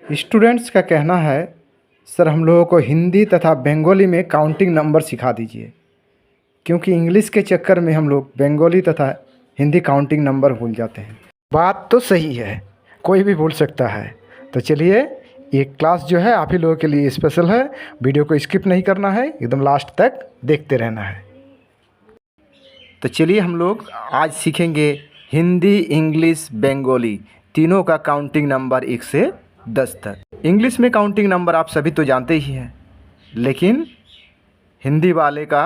Students का कहना है सर हम लोगों को हिंदी तथा बंगाली में काउंटिंग नंबर सिखा दीजिए, क्योंकि इंग्लिश के चक्कर में हम लोग बंगाली तथा हिंदी काउंटिंग नंबर भूल जाते हैं। बात तो सही है, कोई भी भूल सकता है। तो चलिए ये क्लास जो है आप ही लोगों के लिए स्पेशल है। वीडियो को स्किप नहीं करना है, एकदम लास्ट तक देखते रहना है। तो चलिए हम लोग आज सीखेंगे हिंदी, इंग्लिश, बंगाली तीनों का काउंटिंग नंबर 1 से 10 तक। इंग्लिश में काउंटिंग नंबर आप सभी तो जानते ही हैं, लेकिन हिंदी वाले का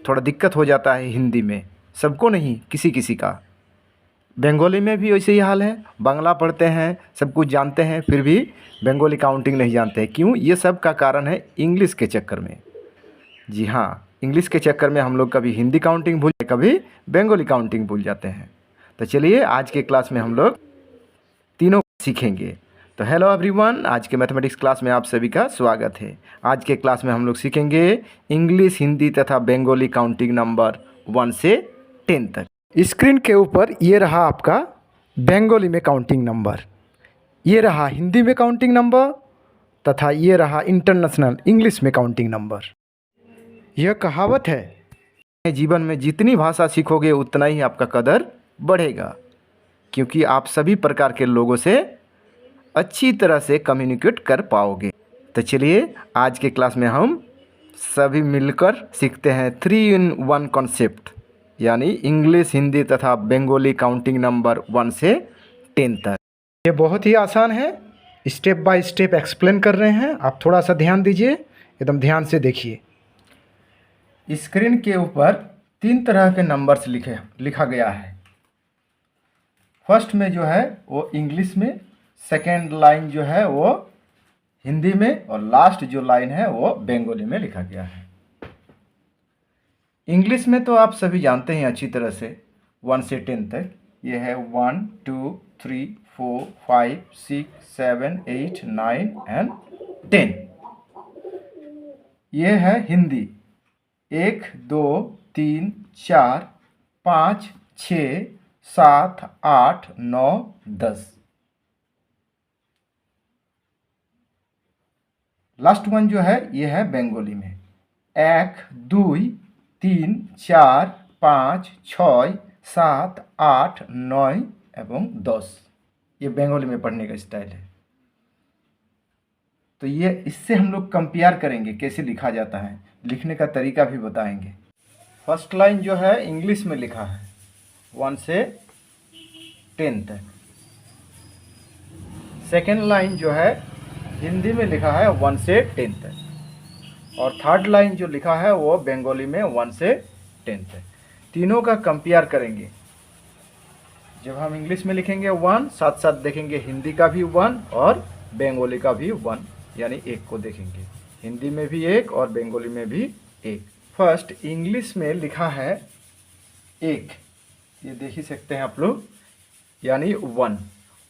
थोड़ा दिक्कत हो जाता है हिंदी में, सबको नहीं, किसी किसी का। बंगाली में भी वैसे ही हाल है, बांग्ला पढ़ते हैं, सब कुछ जानते हैं, फिर भी बंगाली काउंटिंग नहीं जानते हैं। क्यों? ये सब का कारण है इंग्लिश के चक्कर में। जी हाँ, इंग्लिश के चक्कर में हम लोग कभी हिंदी काउंटिंग भूल, कभी बंगाली काउंटिंग भूल जाते हैं। तो चलिए आज के क्लास में हम लोग तीनों सीखेंगे। तो हेलो एवरीवन, आज के मैथमेटिक्स क्लास में आप सभी का स्वागत है। आज के क्लास में हम लोग सीखेंगे इंग्लिश, हिंदी तथा बंगाली काउंटिंग नंबर 1 से 10 तक। स्क्रीन के ऊपर ये रहा आपका बंगाली में काउंटिंग नंबर, ये रहा हिंदी में काउंटिंग नंबर तथा ये रहा इंटरनेशनल इंग्लिश में काउंटिंग नंबर। यह कहावत है, जीवन में जितनी भाषा सीखोगे उतना ही आपका कदर बढ़ेगा, क्योंकि आप सभी प्रकार के लोगों से अच्छी तरह से कम्युनिकेट कर पाओगे। तो चलिए आज के क्लास में हम सभी मिलकर सीखते हैं 3 in 1 कॉन्सेप्ट, यानी इंग्लिश, हिंदी तथा बंगाली काउंटिंग नंबर 1 से 10 तक। ये बहुत ही आसान है, स्टेप बाय स्टेप एक्सप्लेन कर रहे हैं, आप थोड़ा सा ध्यान दीजिए, एकदम ध्यान से देखिए। स्क्रीन के ऊपर 3 तरह के नंबर्स लिखा गया है। फर्स्ट में जो है वो इंग्लिश में, सेकेंड लाइन जो है वो हिंदी में, और लास्ट जो लाइन है वो बंगाली में लिखा गया है। इंग्लिश में तो आप सभी जानते हैं अच्छी तरह से 1 से 10 तक। ये है 1 2 3 4 5 6 7 8 9 एंड 10। ये है हिंदी 1 2 3 4 5 6 7 8 9 10। लास्ट वन जो है ये है बंगाली में 1 2 3 4 5 6 7 8 9 एवं 10। ये बंगाली में पढ़ने का स्टाइल है। तो ये इससे हम लोग कंपेयर करेंगे कैसे लिखा जाता है, लिखने का तरीका भी बताएंगे। फर्स्ट लाइन जो है इंग्लिश में लिखा है 1 से 10 तक। सेकेंड लाइन जो है हिंदी में लिखा है 1 से 10 तक, और थर्ड लाइन जो लिखा है वो बंगाली में 1 से 10 तक। तीनों का कंपेयर करेंगे। जब हम इंग्लिश में लिखेंगे 1, साथ साथ देखेंगे हिंदी का भी 1 और बंगाली का भी 1, यानी 1 को देखेंगे। हिंदी में भी 1 और बंगाली में भी 1। फर्स्ट इंग्लिश में लिखा है 1, ये देख ही सकते हैं आप लोग, यानी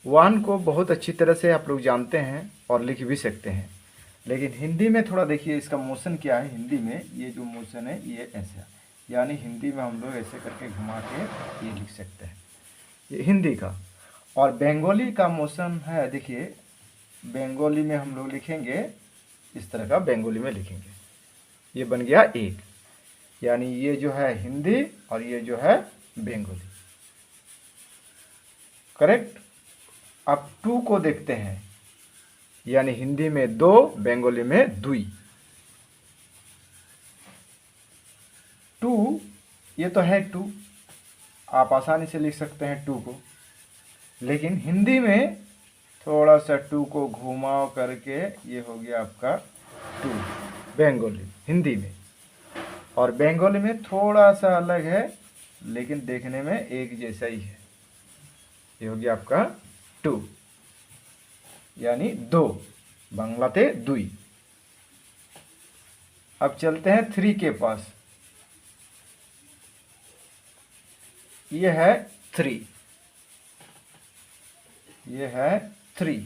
1 को बहुत अच्छी तरह से आप लोग जानते हैं और लिख भी सकते हैं। लेकिन हिंदी में थोड़ा देखिए इसका मोशन क्या है। हिंदी में ये जो मोशन है ये ऐसा, यानी हिंदी में हम लोग ऐसे करके घुमा के ये लिख सकते हैं, ये हिंदी का। और बंगाली का मोशन है, देखिए बंगाली में हम लोग लिखेंगे इस तरह का, बंगाली में लिखेंगे, ये बन गया 1, यानी ये जो है हिंदी और ये जो है बंगाली। करेक्ट। अब 2 को देखते हैं, यानी हिंदी में 2, बंगाली में 2। 2 ये तो है 2, आप आसानी से लिख सकते हैं 2 को, लेकिन हिंदी में थोड़ा सा 2 को घुमाव करके ये हो गया आपका 2 बंगाली हिंदी में, और बंगाली में थोड़ा सा अलग है लेकिन देखने में एक जैसा ही है। ये हो गया आपका 2, यानी 2, बांग्लाते 2। अब चलते हैं 3 के पास। ये है 3, ये है 3,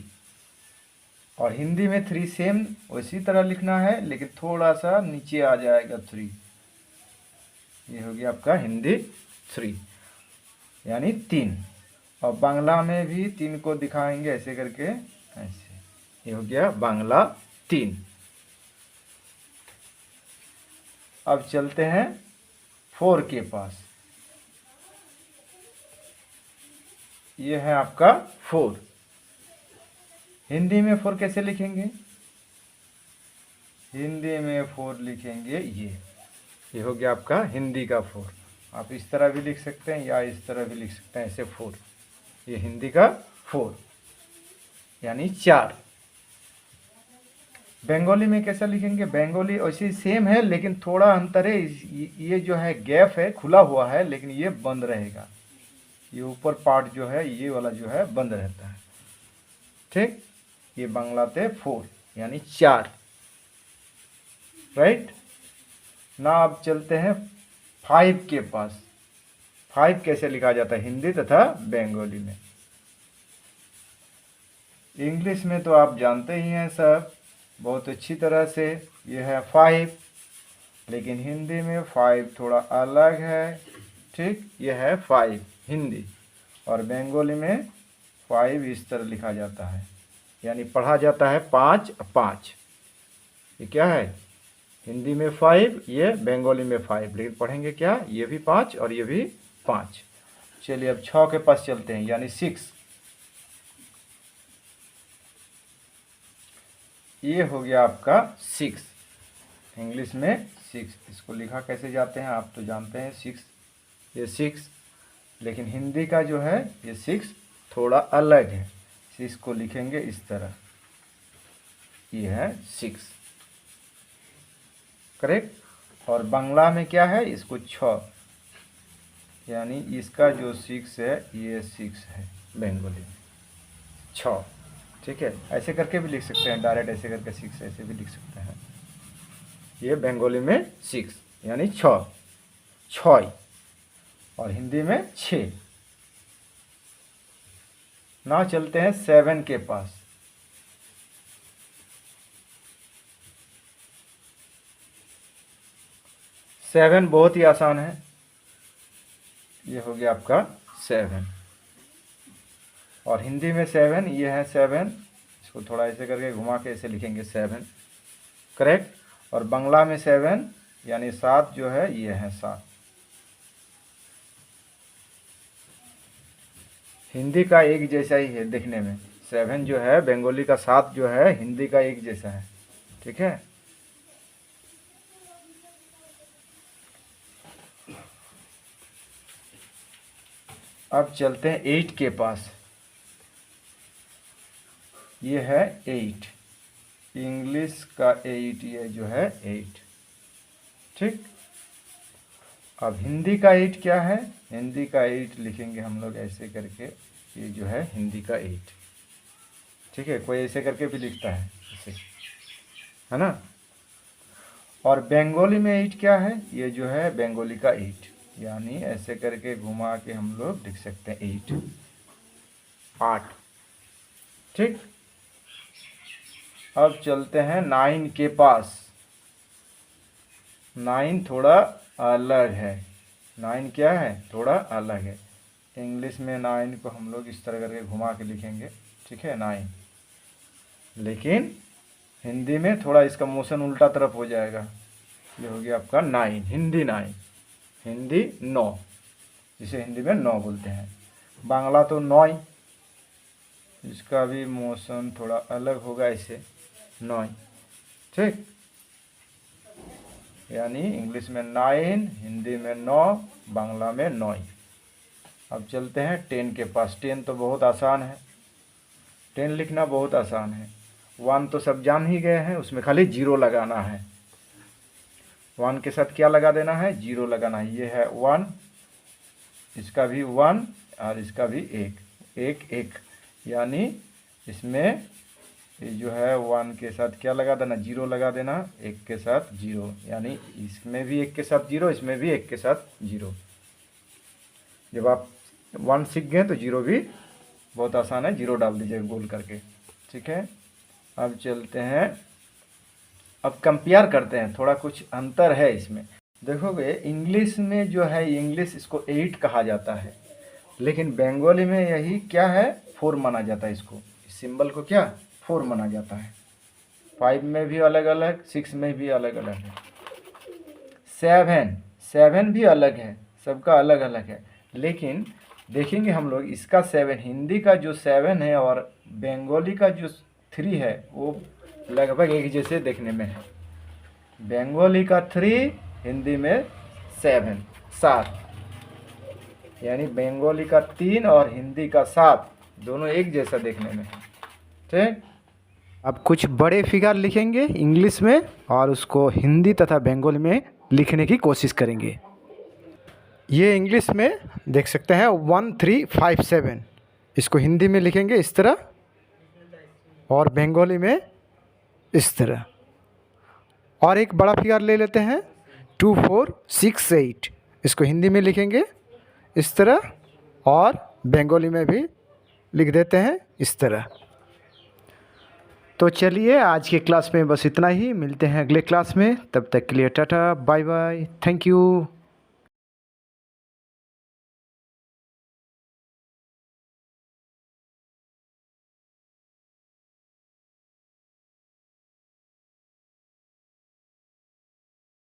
और हिंदी में 3 सेम उसी तरह लिखना है, लेकिन थोड़ा सा नीचे आ जाएगा 3। ये हो गया आपका हिंदी 3, यानी 3। और बांग्ला में भी 3 को दिखाएंगे ऐसे करके, ऐसे ये हो गया बांग्ला 3। अब चलते हैं 4 के पास। ये है आपका 4। हिंदी में 4 कैसे लिखेंगे? हिंदी में 4 लिखेंगे ये हो गया आपका हिंदी का 4। आप इस तरह भी लिख सकते हैं या इस तरह भी लिख सकते हैं, ऐसे 4। ये हिंदी का 4 यानी 4। बंगाली में कैसा लिखेंगे? बंगाली वैसे सेम है लेकिन थोड़ा अंतर है। ये जो है गैप है, खुला हुआ है, लेकिन ये बंद रहेगा। ये ऊपर पार्ट जो है ये वाला जो है बंद रहता है। ठीक, ये बांग्लाते 4 यानी 4। राइट ना। अब चलते हैं 5 के पास। 5 कैसे लिखा जाता है हिंदी तथा बंगाली में? इंग्लिश में तो आप जानते ही हैं सब बहुत अच्छी तरह से। ये है 5, लेकिन हिंदी में 5 थोड़ा अलग है। ठीक, ये है 5 हिंदी, और बंगाली में 5 इस तरह लिखा जाता है, यानी पढ़ा जाता है 5 5। ये क्या है? हिंदी में 5, ये बंगाली में 5, लेकिन पढ़ेंगे क्या? ये भी 5 और ये भी 5। चलिए अब 6 के पास चलते हैं, यानी 6। ये हो गया आपका 6। इंग्लिश में 6। इसको लिखा कैसे जाते हैं आप तो जानते हैं, 6। ये 6, लेकिन हिंदी का जो है ये 6 थोड़ा अलग है। 6 को लिखेंगे इस तरह, ये है 6। करेक्ट। और बांग्ला में क्या है? इसको 6, यानी इसका जो 6 है ये 6 है बंगाली में 6। ठीक है, ऐसे करके भी लिख सकते हैं, डायरेक्ट ऐसे करके 6 ऐसे भी लिख सकते हैं। ये बंगाली में 6 यानी 6 6, और हिंदी में 6। ना चलते हैं 7 के पास। 7 बहुत ही आसान है। ये हो गया आपका 7, और हिंदी में 7 ये है 7। इसको थोड़ा ऐसे करके घुमा के ऐसे लिखेंगे 7। करेक्ट। और बांग्ला में 7 यानी 7 जो है ये है 7। हिंदी का एक जैसा ही है दिखने में। 7 जो है बंगाली का 7 जो है हिंदी का एक जैसा है। ठीक है। अब चलते हैं 8 के पास। ये है 8, इंग्लिश का 8, ये जो है 8। ठीक। अब हिंदी का 8 क्या है? हिंदी का 8 लिखेंगे हम लोग ऐसे करके, ये जो है हिंदी का 8। ठीक है, कोई ऐसे करके भी लिखता है ऐसे, है ना। और बंगाली में 8 क्या है? ये जो है बंगाली का 8, यानी ऐसे करके घुमा के हम लोग लिख सकते हैं 8 8। ठीक। अब चलते हैं 9 के पास। 9 थोड़ा अलग है। 9 क्या है? थोड़ा अलग है। इंग्लिश में 9 को हम लोग इस तरह करके घुमा के लिखेंगे। ठीक है, 9। लेकिन हिंदी में थोड़ा इसका मोशन उल्टा तरफ हो जाएगा। ये हो गया आपका 9, हिंदी 9, हिंदी 9, जिसे हिंदी में 9 बोलते हैं। बांग्ला तो 9, इसका भी मोशन थोड़ा अलग होगा, ऐसे 9। ठीक, यानी इंग्लिश में 9, हिंदी में 9, बांग्ला में 9। अब चलते हैं 10 के पास। 10 तो बहुत आसान है, 10 लिखना बहुत आसान है। 1 तो सब जान ही गए हैं, उसमें खाली 0 लगाना है। 1 के साथ क्या लगा देना है? 0 लगाना है। ये है 1, इसका भी 1 और इसका भी 1 1 1, यानी इसमें ये जो है 1 के साथ क्या लगा देना? 0 लगा देना। 1 के साथ 0, यानी इसमें भी 1 के साथ 0, इसमें भी 1 के साथ 0। जब आप 1 सीख गए तो 0 भी बहुत आसान है, 0 डाल दीजिएगा गोल करके। ठीक है। अब चलते हैं, अब कंपेयर करते हैं, थोड़ा कुछ अंतर है इसमें। देखोगे इंग्लिश में जो है, इंग्लिश इसको 8 कहा जाता है, लेकिन बंगाली में यही क्या है? 4 माना जाता है। इसको, इस सिंबल को क्या? 4 माना जाता है। 5 में भी अलग अलग, 6 में भी अलग अलग है। 7 भी अलग है, सबका अलग अलग है। लेकिन देखेंगे हम लोग इसका 7, हिंदी का जो 7 है और बंगाली का जो 3 है वो लगभग एक जैसे देखने में है। बंगाली का 3, हिंदी में 7, यानी बंगाली का 3 और हिंदी का 7 दोनों एक जैसा देखने में है। ठीक, अब कुछ बड़े फिगर लिखेंगे इंग्लिश में और उसको हिंदी तथा बंगाली में लिखने की कोशिश करेंगे। ये इंग्लिश में देख सकते हैं 1357, इसको हिंदी में लिखेंगे इस तरह और बंगाली में इस तरह। और एक बड़ा फिगर ले लेते हैं 2468, इसको हिंदी में लिखेंगे इस तरह और बंगाली में भी लिख देते हैं इस तरह। तो चलिए आज के क्लास में बस इतना ही, मिलते हैं अगले क्लास में, तब तक के लिए tata bye bye, thank you.